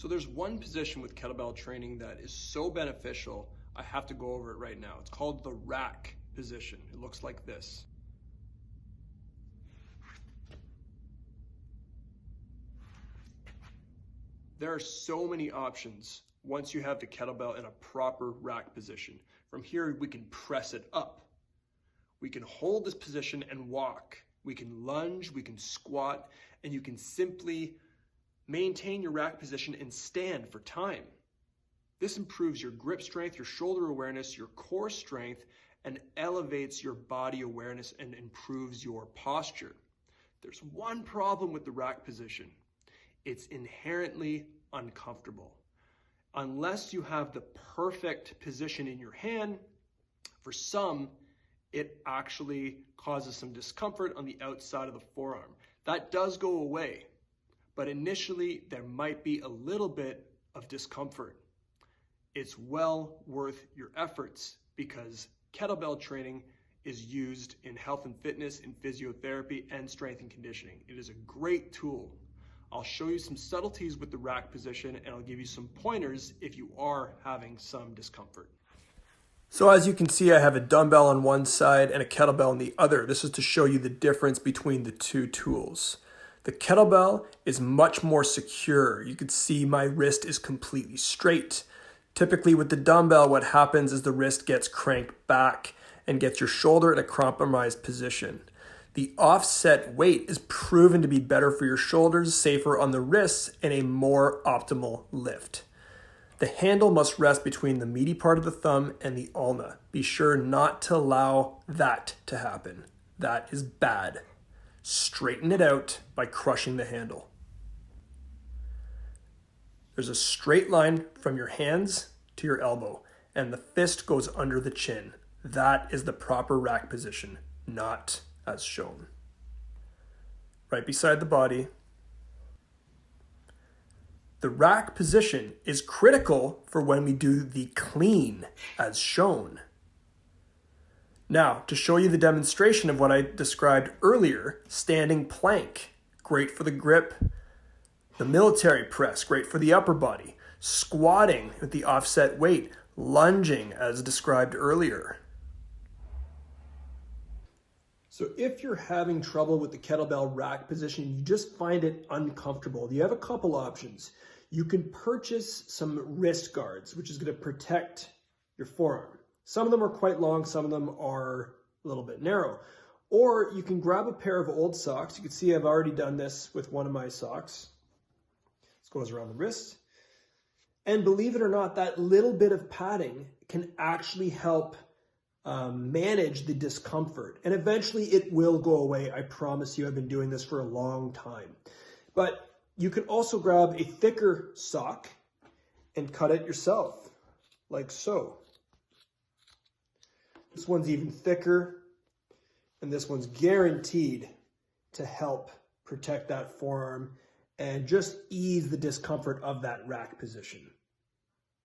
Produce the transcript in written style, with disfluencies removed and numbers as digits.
So there's one position with kettlebell training that is so beneficial, I have to go over it right now. It's called the rack position. It looks like this. There are so many options once you have the kettlebell in a proper rack position. From here, we can press it up. We can hold this position and walk. We can lunge, we can squat, and you can simply maintain your rack position and stand for time. This improves your grip strength, your shoulder awareness, your core strength, and elevates your body awareness and improves your posture. There's one problem with the rack position. It's inherently uncomfortable. Unless you have the perfect position in your hand, for some, it actually causes some discomfort on the outside of the forearm. That does go away, but initially there might be a little bit of discomfort. It's well worth your efforts because kettlebell training is used in health and fitness, in physiotherapy, and strength and conditioning. It is a great tool. I'll show you some subtleties with the rack position and I'll give you some pointers if you are having some discomfort. So as you can see, I have a dumbbell on one side and a kettlebell on the other. This is to show you the difference between the two tools. The kettlebell is much more secure. You can see my wrist is completely straight. Typically with the dumbbell, what happens is the wrist gets cranked back and gets your shoulder in a compromised position. The offset weight is proven to be better for your shoulders, safer on the wrists, and a more optimal lift. The handle must rest between the meaty part of the thumb and the ulna. Be sure not to allow that to happen. That is bad. Straighten it out by crushing the handle. There's a straight line from your hands to your elbow, and the fist goes under the chin. That is the proper rack position, not as shown. Right beside the body. The rack position is critical for when we do the clean as shown. Now, to show you the demonstration of what I described earlier, standing plank, great for the grip. The military press, great for the upper body. Squatting with the offset weight, lunging as described earlier. So if you're having trouble with the kettlebell rack position, you just find it uncomfortable, you have a couple options. You can purchase some wrist guards, which is going to protect your forearm. Some of them are quite long, some of them are a little bit narrow. Or you can grab a pair of old socks. You can see I've already done this with one of my socks. This goes around the wrist. And believe it or not, that little bit of padding can actually help manage the discomfort. And eventually it will go away. I promise you, I've been doing this for a long time. But you can also grab a thicker sock and cut it yourself, like so. This one's even thicker, and this one's guaranteed to help protect that forearm and just ease the discomfort of that rack position.